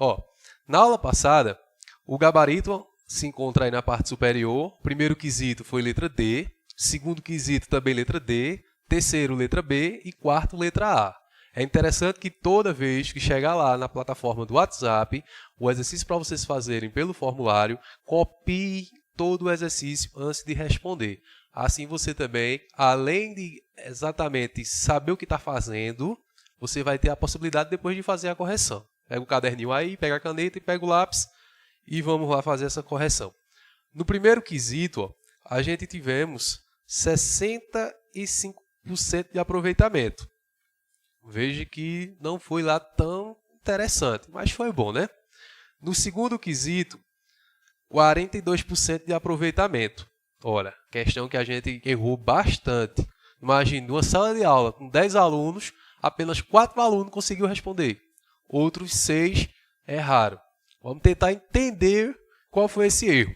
Ó, na aula passada, o gabarito se encontra aí na parte superior. O primeiro quesito foi letra D, segundo quesito também letra D, terceiro letra B e quarto letra A. É interessante que toda vez que chegar lá na plataforma do WhatsApp, o exercício para vocês fazerem pelo formulário, copie todo o exercício antes de responder. Assim você também, além de exatamente saber o que está fazendo, você vai ter a possibilidade depois de fazer a correção. Pega o caderninho aí, pega a caneta e pega o lápis e vamos lá fazer essa correção. No primeiro quesito, ó, a gente tivemos 65% de aproveitamento. Veja que não foi lá tão interessante, mas foi bom, né? No segundo quesito, 42% de aproveitamento. Olha, questão que a gente errou bastante. Imagine, numa sala de aula com 10 alunos, apenas 4 alunos conseguiram responder. Outros 6 erraram. Vamos tentar entender qual foi esse erro.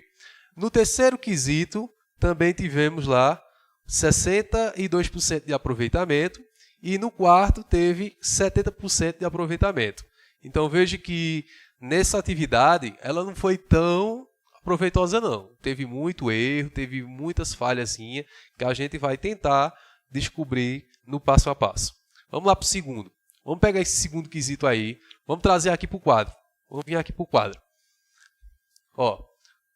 No terceiro quesito, também tivemos lá 62% de aproveitamento. E no quarto, teve 70% de aproveitamento. Então, veja que nessa atividade, ela não foi tão proveitosa não. Teve muito erro, teve muitas falhazinhas que a gente vai tentar descobrir no passo a passo. Vamos lá para o segundo. Vamos pegar esse segundo quesito aí, vamos trazer aqui para o quadro. Vamos vir aqui para o quadro. Ó,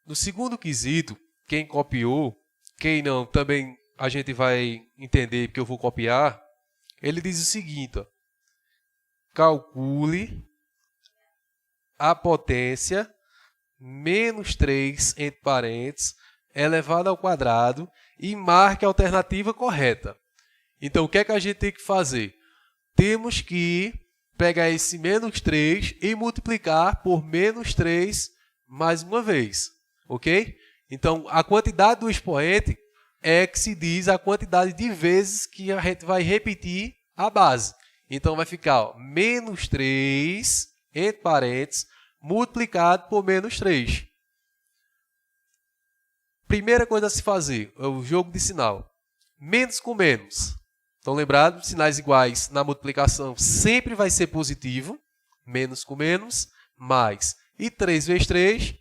no segundo quesito, quem copiou, quem não, também a gente vai entender porque eu vou copiar. Ele diz o seguinte, ó, calcule a potência menos 3, entre parênteses, elevado ao quadrado e marque a alternativa correta. Então, o que é que a gente tem que fazer? Temos que pegar esse menos 3 e multiplicar por menos 3 mais uma vez. Ok? Então, a quantidade do expoente é que se diz a quantidade de vezes que a gente vai repetir a base. Então, vai ficar ó, menos 3, entre parênteses, multiplicado por menos 3. Primeira coisa a se fazer é o jogo de sinal. Menos com menos. Estão lembrados? Sinais iguais na multiplicação sempre vai ser positivo. Menos com menos, mais. E 3 vezes 3,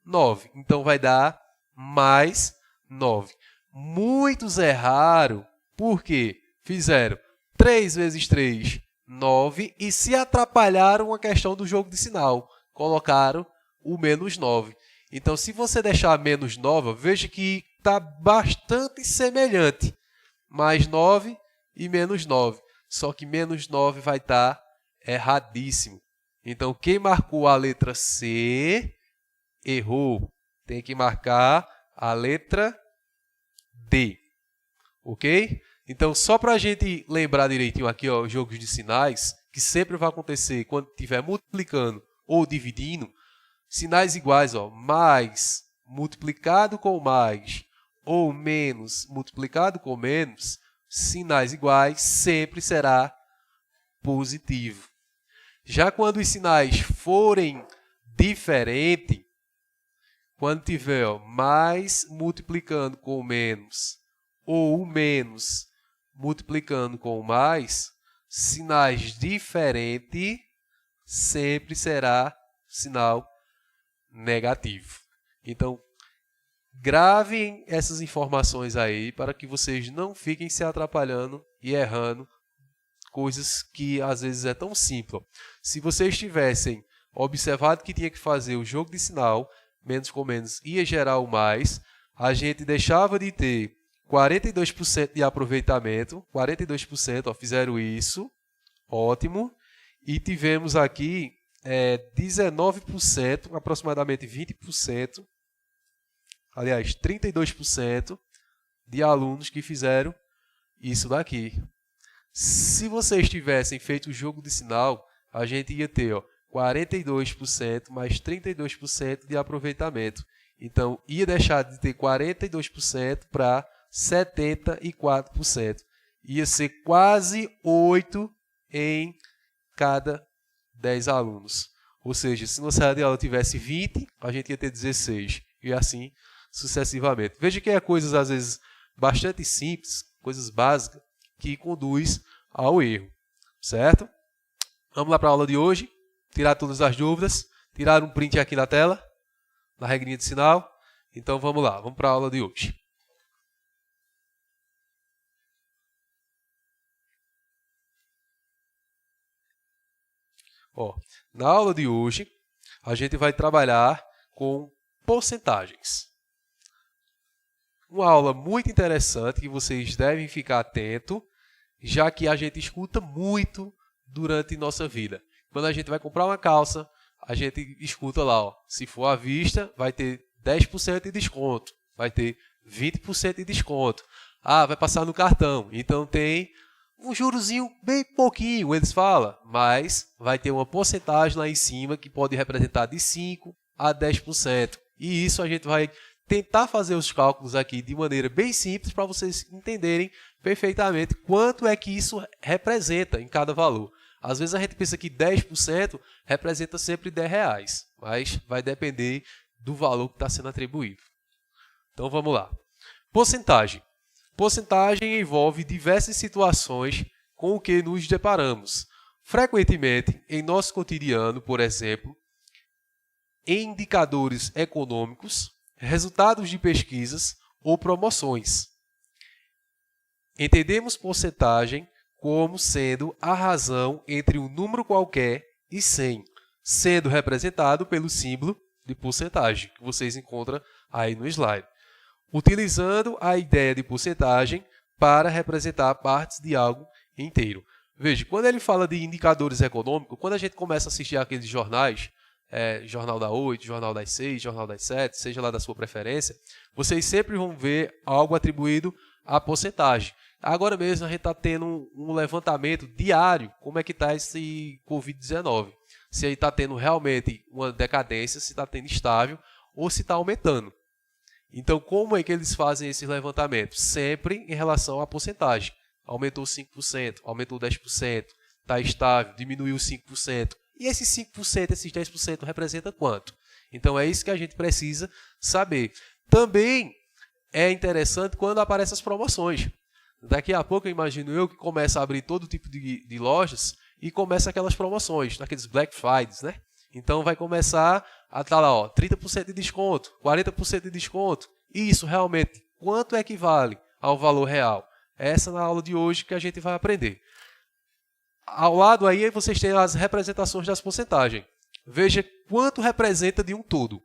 9. Então, vai dar mais 9. Muitos erraram porque fizeram 3 vezes 3, 9, e se atrapalharam a questão do jogo de sinal. Colocaram o menos 9. Então, se você deixar menos 9, veja que está bastante semelhante. Mais 9 e menos 9. Só que menos 9 vai estar erradíssimo. Então, quem marcou a letra C, errou. Tem que marcar a letra D. Ok? Então, só para a gente lembrar direitinho aqui, ó, os jogos de sinais, que sempre vai acontecer quando estiver multiplicando ou dividindo, sinais iguais, ó, mais multiplicado com mais ou menos multiplicado com menos, sinais iguais sempre será positivo. Já quando os sinais forem diferentes, quando tiver ó, mais multiplicando com menos ou o menos multiplicando com o mais, sinais diferentes sempre será sinal negativo. Então, gravem essas informações aí para que vocês não fiquem se atrapalhando e errando coisas que às vezes é tão simples. Se vocês tivessem observado que tinha que fazer o jogo de sinal, menos com menos ia gerar o mais, a gente deixava de ter 42% de aproveitamento, 42%, ó, fizeram isso, ótimo, e tivemos aqui 19%, aproximadamente 20%, aliás, 32% de alunos que fizeram isso daqui. Se vocês tivessem feito o jogo de sinal, a gente ia ter ó, 42% mais 32% de aproveitamento. Então, ia deixar de ter 42% para 74%. Ia ser quase 8 em cada 10 alunos. Ou seja, se na sala de aula tivesse 20, a gente ia ter 16. E assim sucessivamente. Veja que é coisas, às vezes, bastante simples, coisas básicas, que conduz ao erro. Certo? Vamos lá para a aula de hoje. Tirar todas as dúvidas? Tirar um print aqui na tela? Na regrinha de sinal? Então vamos lá, vamos para a aula de hoje. Na aula de hoje, a gente vai trabalhar com porcentagens. Uma aula muito interessante que vocês devem ficar atentos, já que a gente escuta muito durante nossa vida. Quando a gente vai comprar uma calça, a gente escuta lá, se for à vista, vai ter 10% de desconto, vai ter 20% de desconto. Vai passar no cartão, então tem um jurozinho bem pouquinho, eles falam, mas vai ter uma porcentagem lá em cima que pode representar de 5% a 10%. E isso a gente vai tentar fazer os cálculos aqui de maneira bem simples para vocês entenderem perfeitamente quanto é que isso representa em cada valor. Às vezes a gente pensa que 10% representa sempre R$10, mas vai depender do valor que está sendo atribuído. Então vamos lá. Porcentagem. Porcentagem envolve diversas situações com o que nos deparamos. Frequentemente, em nosso cotidiano, por exemplo, em indicadores econômicos, resultados de pesquisas ou promoções. Entendemos porcentagem como sendo a razão entre um número qualquer e 100, sendo representado pelo símbolo de porcentagem, que vocês encontram aí no slide. Utilizando a ideia de porcentagem para representar partes de algo inteiro. Veja, quando ele fala de indicadores econômicos, quando a gente começa a assistir aqueles jornais, Jornal da 8, Jornal das 6, Jornal das 7, seja lá da sua preferência, vocês sempre vão ver algo atribuído à porcentagem. Agora mesmo a gente está tendo um levantamento diário, como é que está esse Covid-19. Se aí está tendo realmente uma decadência, se está tendo estável ou se está aumentando. Então, como é que eles fazem esse levantamento? Sempre em relação à porcentagem. Aumentou 5%, aumentou 10%, está estável, diminuiu 5%. E esses 5%, esses 10% representa quanto? Então, é isso que a gente precisa saber. Também é interessante quando aparecem as promoções. Daqui a pouco, eu imagino eu, que começa a abrir todo tipo de lojas e começa aquelas promoções, aqueles Black Fridays, né? Então, vai começar a estar lá, 30% de desconto, 40% de desconto. E isso realmente, quanto equivale ao valor real? Essa na aula de hoje que a gente vai aprender. Ao lado aí, vocês têm as representações das porcentagens. Veja quanto representa de um todo.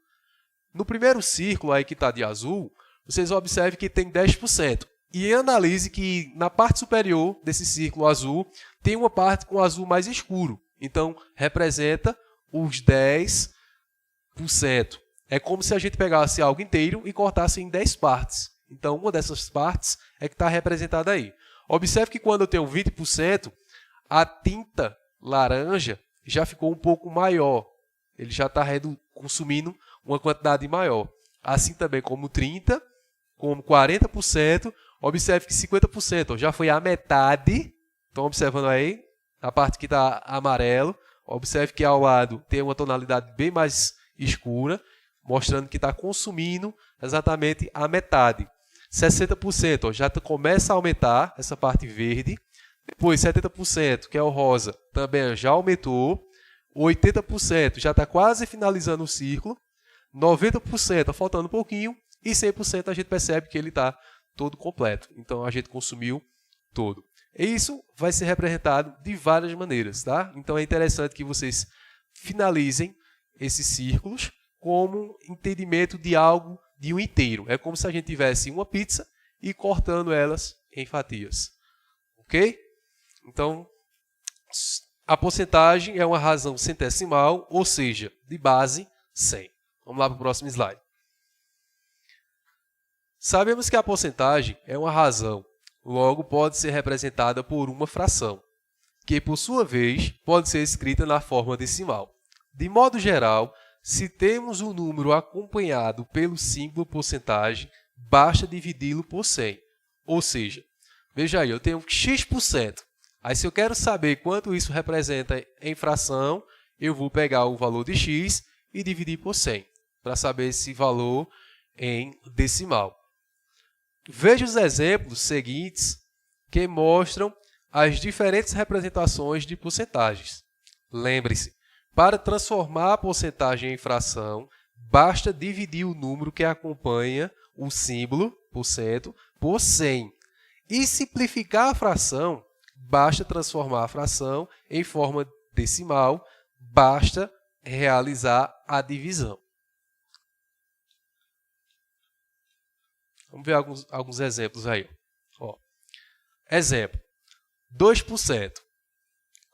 No primeiro círculo aí que está de azul, vocês observem que tem 10%. E analise que na parte superior desse círculo azul, tem uma parte com azul mais escuro. Então, representa os 10%. É como se a gente pegasse algo inteiro e cortasse em 10 partes. Então, uma dessas partes é que está representada aí. Observe que quando eu tenho 20%, a tinta laranja já ficou um pouco maior. Ele já está consumindo uma quantidade maior. Assim também como 30%, como 40%. Observe que 50% já foi a metade. Estão observando aí? A parte que está amarelo. Observe que ao lado tem uma tonalidade bem mais escura, mostrando que está consumindo exatamente a metade. 60% já começa a aumentar essa parte verde. Depois 70%, que é o rosa, também já aumentou. 80% já está quase finalizando o círculo. 90% está faltando um pouquinho. E 100% a gente percebe que ele está todo completo. Então a gente consumiu todo. E isso vai ser representado de várias maneiras, tá? Então é interessante que vocês finalizem esses círculos como entendimento de algo de um inteiro. É como se a gente tivesse uma pizza e cortando elas em fatias. Ok? Então, a porcentagem é uma razão centesimal, ou seja, de base 100. Vamos lá para o próximo slide. Sabemos que a porcentagem é uma razão, logo pode ser representada por uma fração, que por sua vez pode ser escrita na forma decimal. De modo geral, se temos um número acompanhado pelo símbolo porcentagem, basta dividi-lo por 100. Ou seja, veja aí, eu tenho x%. Aí se eu quero saber quanto isso representa em fração, eu vou pegar o valor de x e dividir por 100, para saber esse valor em decimal. Veja os exemplos seguintes que mostram as diferentes representações de porcentagens. Lembre-se, Para transformar a porcentagem em fração, basta dividir o número que acompanha o símbolo, por cento, por 100. E simplificar a fração, basta transformar a fração em forma decimal, basta realizar a divisão. Vamos ver alguns exemplos aí. Ó. Exemplo, 2%.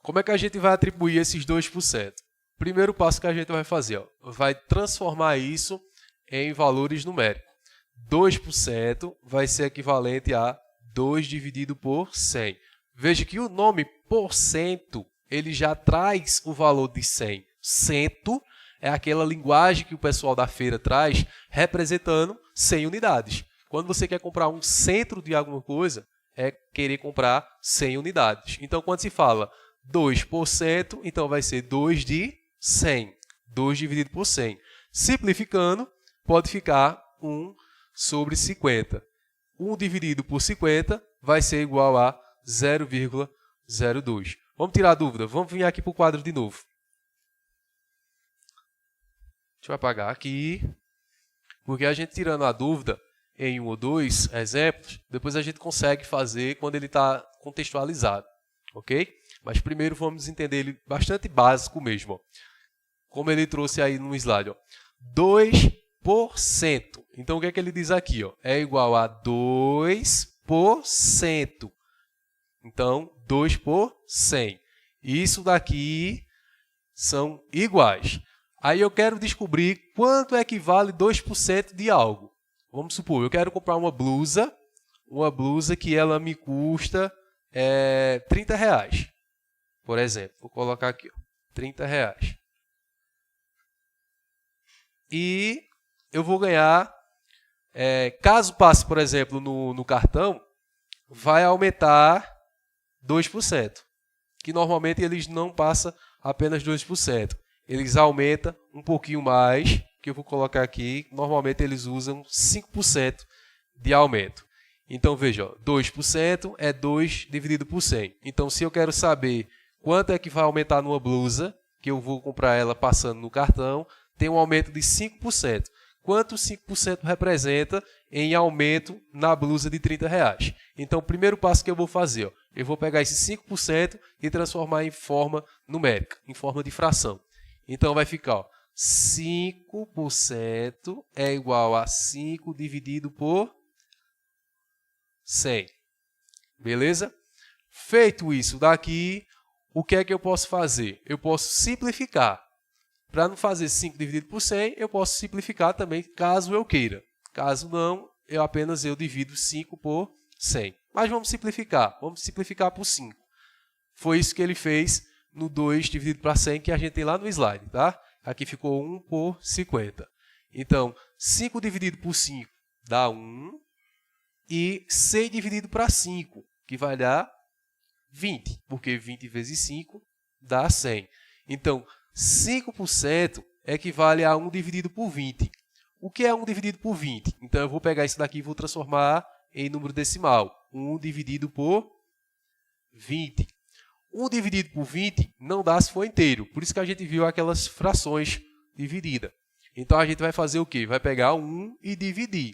Como é que a gente vai atribuir esses 2%? Primeiro passo que a gente vai fazer, ó, vai transformar isso em valores numéricos. 2% vai ser equivalente a 2 dividido por 100. Veja que o nome porcento, ele já traz o valor de 100. Cento é aquela linguagem que o pessoal da feira traz, representando 100 unidades. Quando você quer comprar um centro de alguma coisa, é querer comprar 100 unidades. Então, quando se fala 2%, então vai ser 2 de 100. 2 dividido por 100. Simplificando, pode ficar 1 sobre 50. 1 dividido por 50 vai ser igual a 0,02. Vamos tirar a dúvida. Vamos vir aqui para o quadro de novo. Deixa eu apagar aqui. Porque a gente tirando a dúvida em 1 ou 2 exemplos, depois a gente consegue fazer quando ele está contextualizado. Ok? Mas primeiro vamos entender ele bastante básico mesmo. Ó. Como ele trouxe aí no slide. Ó. 2%. Então o que é que ele diz aqui? Ó? É igual a 2%. Então, 2 por 100. Isso daqui são iguais. Aí eu quero descobrir quanto equivale 2% de algo. Vamos supor, eu quero comprar uma blusa que ela me custa R$30, por exemplo. Vou colocar aqui, ó, R$30. E eu vou ganhar, caso passe, por exemplo, no cartão, vai aumentar 2%, que normalmente eles não passam apenas 2%. Eles aumentam um pouquinho mais, que eu vou colocar aqui, normalmente eles usam 5% de aumento. Então, veja, ó, 2% é 2 dividido por 100. Então, se eu quero saber quanto é que vai aumentar numa blusa, que eu vou comprar ela passando no cartão, tem um aumento de 5%. Quanto 5% representa em aumento na blusa de R$30? Então, o primeiro passo que eu vou fazer, ó, eu vou pegar esse 5% e transformar em forma numérica, em forma de fração. Então, vai ficar, ó, 5% é igual a 5 dividido por 100. Beleza? Feito isso daqui, o que é que eu posso fazer? Eu posso simplificar. Para não fazer 5 dividido por 100, eu posso simplificar também, caso eu queira. Caso não, eu divido 5 por 100. Mas vamos simplificar por 5. Foi isso que ele fez no 2 dividido para 100, que a gente tem lá no slide, tá? Aqui ficou 1 por 50. Então, 5 dividido por 5 dá 1. E 100 dividido para 5, que vai dar 20. Porque 20 vezes 5 dá 100. Então, 5% equivale a 1 dividido por 20. O que é 1 dividido por 20? Então, eu vou pegar isso daqui e vou transformar em número decimal. 1 dividido por 20. 1 dividido por 20 não dá se for inteiro. Por isso que a gente viu aquelas frações divididas. Então, a gente vai fazer o quê? Vai pegar 1 e dividir.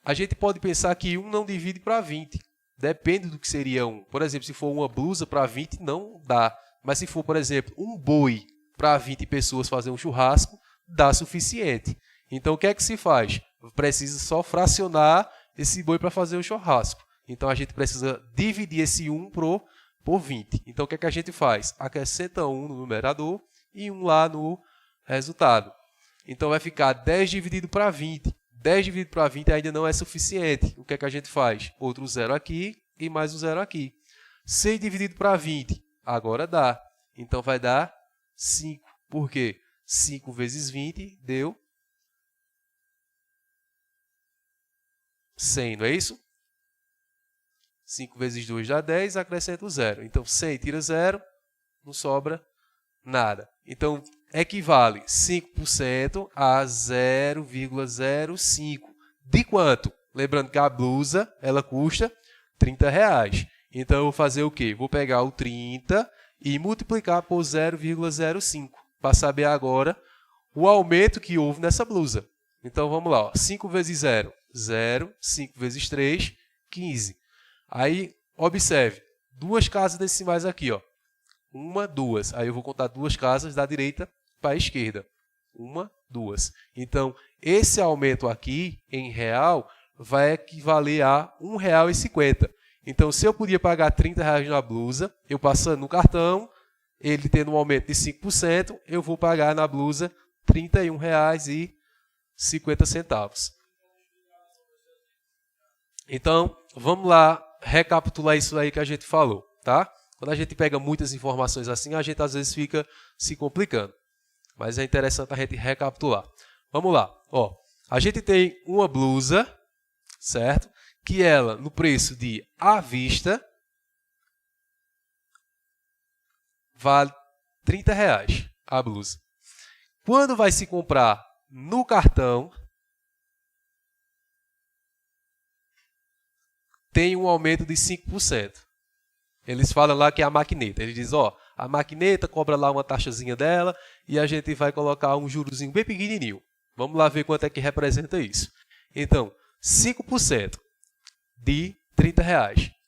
A gente pode pensar que 1 não divide para 20. Depende do que seria 1. Por exemplo, se for uma blusa para 20, não dá. Mas se for, por exemplo, um boi para 20 pessoas fazer um churrasco, dá suficiente. Então, o que é que se faz? Precisa só fracionar esse boi para fazer o churrasco. Então, a gente precisa dividir esse 1 por 20. Então, o que é que a gente faz? Acrescenta 1 no numerador e 1 lá no resultado. Então, vai ficar 10 dividido para 20. 10 dividido para 20 ainda não é suficiente. O que é que a gente faz? Outro 0 aqui e mais um 0 aqui. 6 dividido para 20. Agora dá. Então, vai dar 5. Por quê? 5 vezes 20 deu 100, não é isso? 5 vezes 2 dá 10, acrescenta o 0. Então, 100 tira 0, não sobra nada. Então, equivale 5% a 0,05. De quanto? Lembrando que a blusa ela custa R$30. Então, eu vou fazer o quê? Vou pegar o 30 e multiplicar por 0,05 para saber agora o aumento que houve nessa blusa. Então, vamos lá. Ó. 5 vezes 0, 0. 5 vezes 3, 15. Aí, observe. Duas casas decimais aqui. Ó. 1, 2. Aí, eu vou contar duas casas da direita para a esquerda. 1, 2. Então, esse aumento aqui, em real, vai equivaler a R$ 1,50. Então, se eu podia pagar R$ 30 na blusa, eu passando no cartão, ele tendo um aumento de 5%, eu vou pagar na blusa R$ 31,50. Então, vamos lá recapitular isso aí que a gente falou, tá? Quando a gente pega muitas informações assim, a gente às vezes fica se complicando. Mas é interessante a gente recapitular. Vamos lá. Ó, a gente tem uma blusa, certo? Que ela, no preço de à vista, vale R$ 30 a blusa. Quando vai se comprar no cartão, tem um aumento de 5%. Eles falam lá que é a maquineta. Eles dizem, ó, a maquineta cobra lá uma taxazinha dela e a gente vai colocar um jurozinho bem pequenininho. Vamos lá ver quanto é que representa isso. Então, 5% de R$ 30.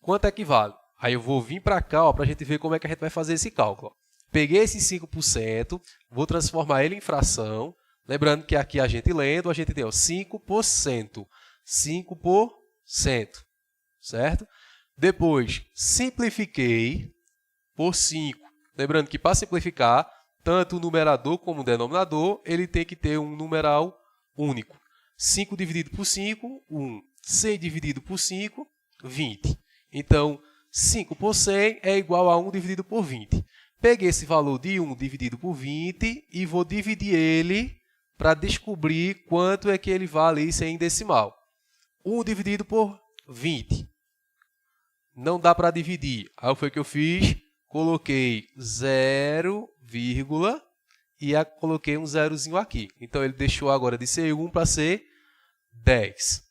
Quanto é que vale? Aí eu vou vir para cá para a gente ver como é que a gente vai fazer esse cálculo. Peguei esse 5%, vou transformar ele em fração. Lembrando que aqui a gente lendo, a gente tem ó, 5%. 5%. Certo? Depois, simplifiquei por 5. Lembrando que para simplificar, tanto o numerador como o denominador, ele tem que ter um numeral único. 5 dividido por 5, 1. 100 dividido por 5, 20. Então, 5 por 100 é igual a 1 dividido por 20. Peguei esse valor de 1 dividido por 20 e vou dividir ele para descobrir quanto é que ele vale isso em decimal. 1 dividido por 20. Não dá para dividir. Aí foi o que eu fiz. Coloquei 0, e coloquei um zerozinho aqui. Então, ele deixou agora de ser 1 para ser 10.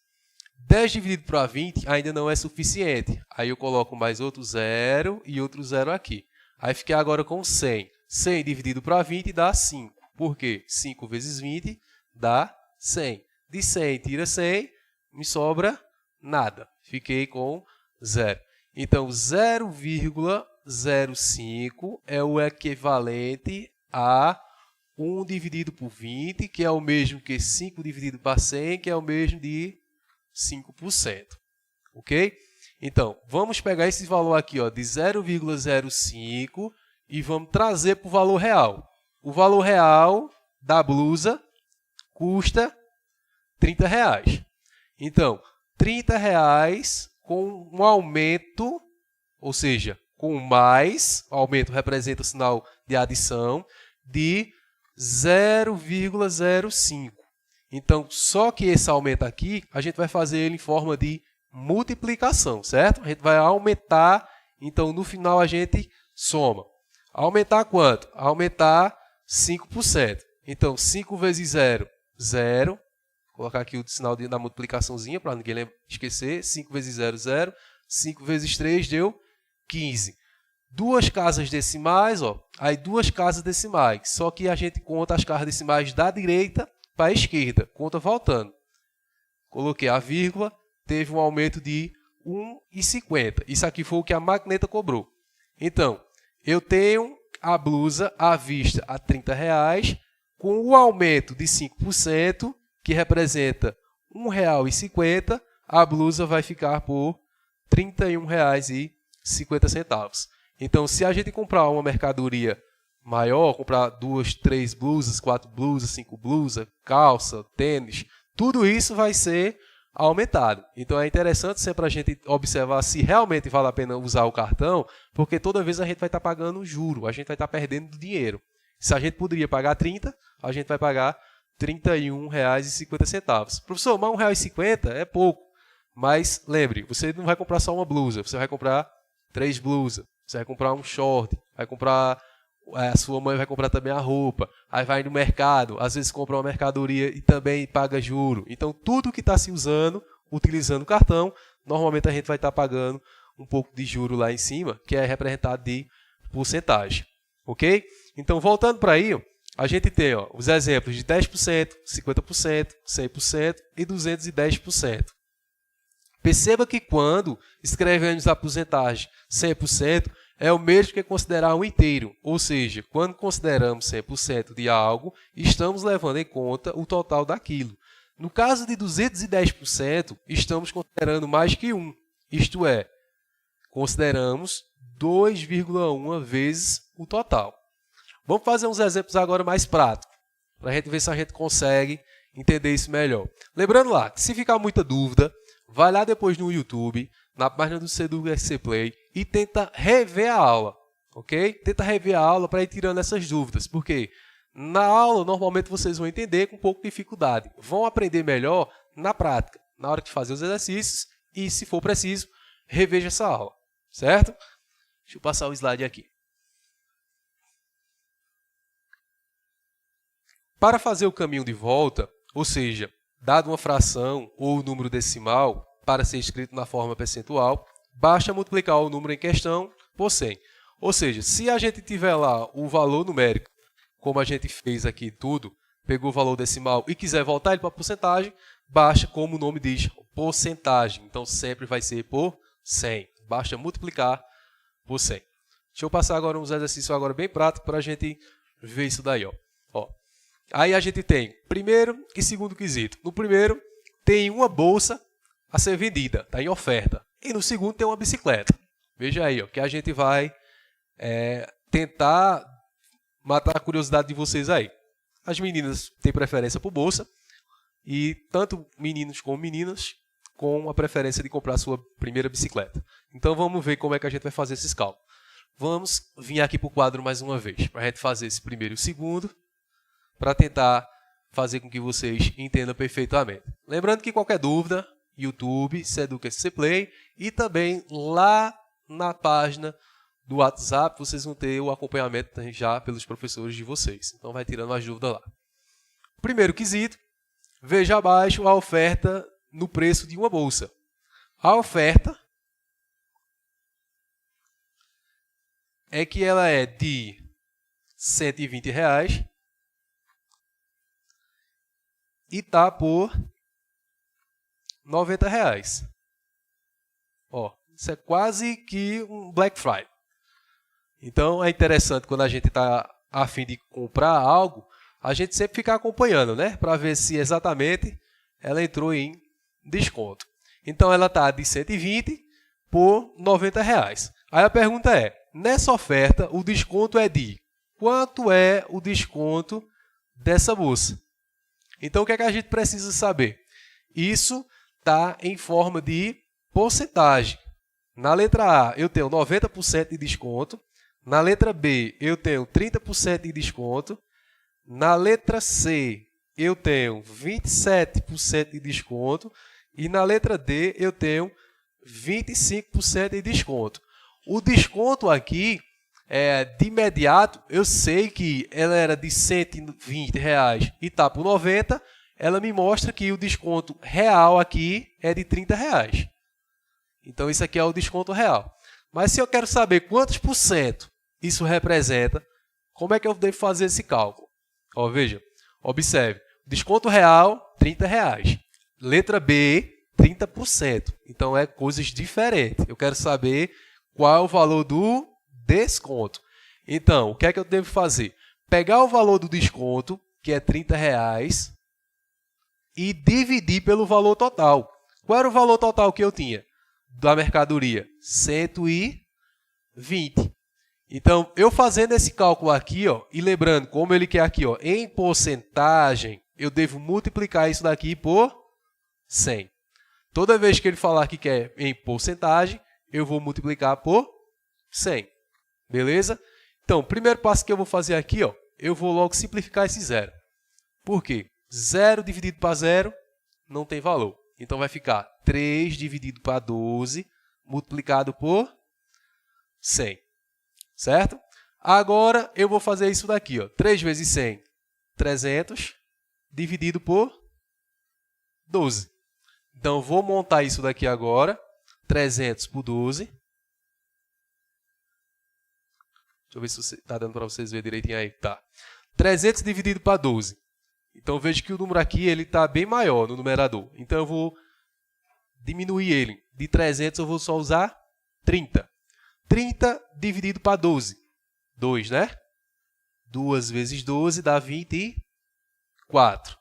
10 dividido para 20 ainda não é suficiente. Aí eu coloco mais outro 0 e outro 0 aqui. Aí fiquei agora com 100. 100 dividido para 20 dá 5. Por quê? 5 vezes 20 dá 100. De 100 tira 100, me sobra nada. Fiquei com 0. Então, 0,05 é o equivalente a 1 dividido por 20, que é o mesmo que 5 dividido por 100, que é o mesmo de 5%. Ok? Então, vamos pegar esse valor aqui ó, de 0,05 e vamos trazer para o valor real. O valor real da blusa custa R$ 30. Então, R$ 30 com um aumento, ou seja, com mais, o aumento representa o sinal de adição, de 0,05. Então, só que esse aumento aqui, a gente vai fazer ele em forma de multiplicação, certo? A gente vai aumentar, então no final a gente soma. Aumentar quanto? Aumentar 5%. Então, 5 vezes 0, 0. Vou colocar aqui o sinal da multiplicaçãozinha para ninguém esquecer. 5 vezes 0, 0. 5 vezes 3 deu 15. Duas casas decimais, ó. Aí duas casas decimais. Só que a gente conta as casas decimais da direita para a esquerda. Conta voltando. Coloquei a vírgula. Teve um aumento de 1,50. Isso aqui foi o que a maquineta cobrou. Então, eu tenho a blusa à vista a R$ 30, com o aumento de 5%, que representa R$ 1,50, a blusa vai ficar por R$ 31,50. Então, se a gente comprar uma mercadoria maior, comprar 2, 3 blusas, 4 blusas, 5 blusas, calça, tênis, tudo isso vai ser aumentado. Então, é interessante sempre a gente observar se realmente vale a pena usar o cartão, porque toda vez a gente vai estar pagando juro, a gente vai estar perdendo dinheiro. Se a gente poderia pagar 30, a gente vai pagar R$ 31,50. Professor, mas R$ 1,50 é pouco. Mas lembre, você não vai comprar só uma blusa, você vai comprar 3 blusas, você vai comprar um short, vai comprar, a sua mãe vai comprar também a roupa, aí vai no mercado, às vezes compra uma mercadoria e também paga juro. Então, tudo que está se usando, utilizando o cartão, normalmente a gente vai estar pagando um pouco de juro lá em cima, que é representado de porcentagem. Ok? Então, voltando para aí, a gente tem os exemplos de 10%, 50%, 100% e 210%. Perceba que quando escrevemos a porcentagem 100%, é o mesmo que considerar um inteiro. Ou seja, quando consideramos 100% de algo, estamos levando em conta o total daquilo. No caso de 210%, estamos considerando mais que 1. Isto é, consideramos 2,1 vezes o total. Vamos fazer uns exemplos agora mais práticos, para a gente ver se a gente consegue entender isso melhor. Lembrando lá, que se ficar muita dúvida, vai lá depois no YouTube, na página do Seduc SC Play, e tenta rever a aula, ok? Tenta rever a aula para ir tirando essas dúvidas, porque na aula, normalmente, vocês vão entender com um pouco de dificuldade. Vão aprender melhor na prática, na hora de fazer os exercícios, e, se for preciso, reveja essa aula, certo? Deixa eu passar o slide aqui. Para fazer o caminho de volta, ou seja, dado uma fração ou número decimal para ser escrito na forma percentual, basta multiplicar o número em questão por 100. Ou seja, se a gente tiver lá o valor numérico, como a gente fez aqui tudo, pegou o valor decimal e quiser voltar ele para a porcentagem, basta, como o nome diz, porcentagem. Então, sempre vai ser por 100. Basta multiplicar por 100. Deixa eu passar agora uns exercícios agora bem práticos para a gente ver isso daí. Aí a gente tem primeiro e segundo quesito. No primeiro, tem uma bolsa a ser vendida, está em oferta. E no segundo, tem uma bicicleta. Veja aí, que a gente vai tentar matar a curiosidade de vocês aí. As meninas têm preferência por bolsa, e tanto meninos como meninas com a preferência de comprar a sua primeira bicicleta. Então, vamos ver como é que a gente vai fazer esses cálculos. Vamos vir aqui para o quadro mais uma vez, para a gente fazer esse primeiro e o segundo, para tentar fazer com que vocês entendam perfeitamente. Lembrando que qualquer dúvida, YouTube, Seduc SC Play, e também lá na página do WhatsApp, vocês vão ter o acompanhamento já pelos professores de vocês. Então, vai tirando as dúvidas lá. Primeiro quesito, veja abaixo a oferta no preço de uma bolsa. A oferta é que ela é de R$ 120 e está por R$ 90. Isso é quase que um Black Friday. Então, é interessante quando a gente está a fim de comprar algo, a gente sempre ficar acompanhando, né? Para ver se exatamente ela entrou em desconto. Então, ela está de 120 por R$ 90. Aí a pergunta é, nessa oferta, o desconto é de quanto é o desconto dessa bolsa? Então, o que é que a gente precisa saber? Isso está em forma de porcentagem. Na letra A, eu tenho 90% de desconto. Na letra B, eu tenho 30% de desconto. Na letra C, eu tenho 27% de desconto. E na letra D, eu tenho 25% de desconto. O desconto aqui, de imediato, eu sei que ela era de R$ 120 e está por 90. Ela me mostra que o desconto real aqui é de R$ 30. Então, isso aqui é o desconto real. Mas se eu quero saber quantos por cento isso representa, como é que eu devo fazer esse cálculo? Veja, observe. Desconto real, R$ 30. Letra B, 30%. Então, é coisas diferentes. Eu quero saber qual é o valor do desconto. Então, o que é que eu devo fazer? Pegar o valor do desconto, que é R$ 30, e dividir pelo valor total. Qual era o valor total que eu tinha da mercadoria? 120. Então, eu fazendo esse cálculo aqui, e lembrando, como ele quer aqui, em porcentagem, eu devo multiplicar isso daqui por 100. Toda vez que ele falar que quer em porcentagem, eu vou multiplicar por 100. Beleza? Então, o primeiro passo que eu vou fazer aqui, eu vou logo simplificar esse zero. Por quê? 0 dividido para 0 não tem valor. Então, vai ficar 3 dividido para 12 multiplicado por 100. Certo? Agora, eu vou fazer isso daqui. 3 vezes 100, 300, dividido por 12. Então, vou montar isso daqui agora. 300 por 12. Deixa eu ver se está dando para vocês verem direitinho aí. Tá. 300 dividido para 12. Então, veja que o número aqui está bem maior no numerador. Então, eu vou diminuir ele. De 300, eu vou só usar 30. 30 dividido para 12. 2, né? 2 vezes 12 dá 24.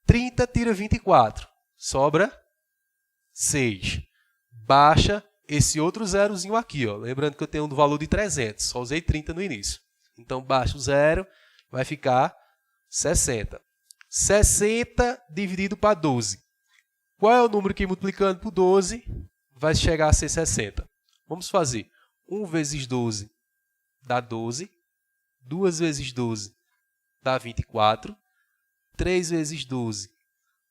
30 tira 24. Sobra 6. Baixa esse outro zerozinho aqui. Ó. Lembrando que eu tenho um valor de 300. Só usei 30 no início. Então, baixa o zero. Vai ficar 60. 60 dividido para 12. Qual é o número que, multiplicando por 12, vai chegar a ser 60? Vamos fazer. 1 vezes 12 dá 12. 2 vezes 12 dá 24. 3 vezes 12,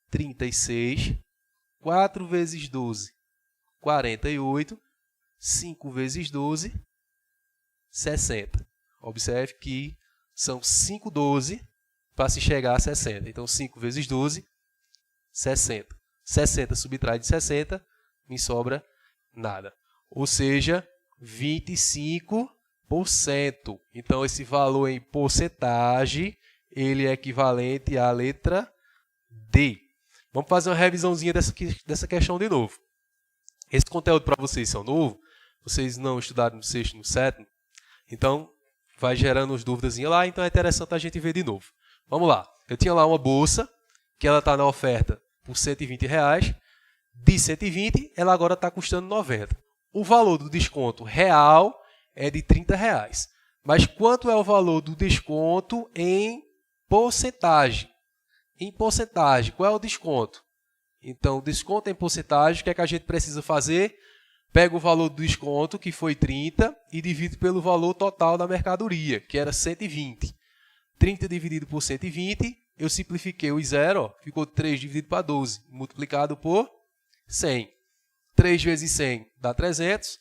36. 4 vezes 12, 48. 5 vezes 12, 60. Observe que são 5 12 para se chegar a 60. Então, 5 vezes 12, 60. 60 subtrai de 60, me sobra nada. Ou seja, 25%. Então, esse valor em porcentagem, ele é equivalente à letra D. Vamos fazer uma revisãozinha dessa questão de novo. Esse conteúdo para vocês são novo, vocês não estudaram no sexto, no sétimo, então vai gerando as dúvidas lá, então é interessante a gente ver de novo. Vamos lá. Eu tinha lá uma bolsa, que ela está na oferta por R$120. De 120, ela agora está custando 90. O valor do desconto real é de R$30. Mas quanto é o valor do desconto em porcentagem? Em porcentagem, qual é o desconto? Então, desconto em porcentagem, o que é que a gente precisa fazer? Pega o valor do desconto, que foi 30, e divide pelo valor total da mercadoria, que era 120. 30 dividido por 120, eu simplifiquei o zero, ó, ficou 3 dividido para 12, multiplicado por 100. 3 vezes 100 dá 300,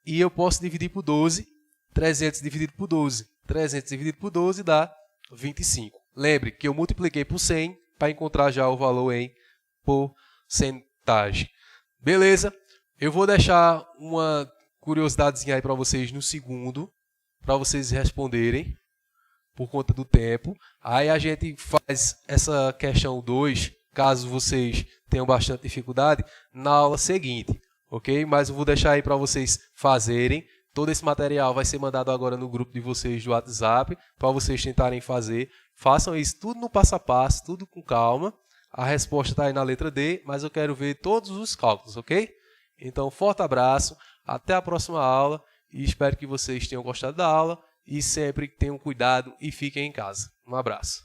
e eu posso dividir por 12. 300 dividido por 12. 300 dividido por 12 dá 25. Lembre que eu multipliquei por 100 para encontrar já o valor em porcentagem. Beleza? Eu vou deixar uma curiosidadezinha aí para vocês no segundo, para vocês responderem, por conta do tempo. Aí a gente faz essa questão 2, caso vocês tenham bastante dificuldade, na aula seguinte, ok? Mas eu vou deixar aí para vocês fazerem. Todo esse material vai ser mandado agora no grupo de vocês do WhatsApp, para vocês tentarem fazer. Façam isso tudo no passo a passo, tudo com calma. A resposta está aí na letra D, mas eu quero ver todos os cálculos, ok? Então, forte abraço, até a próxima aula e espero que vocês tenham gostado da aula e sempre tenham cuidado e fiquem em casa. Um abraço.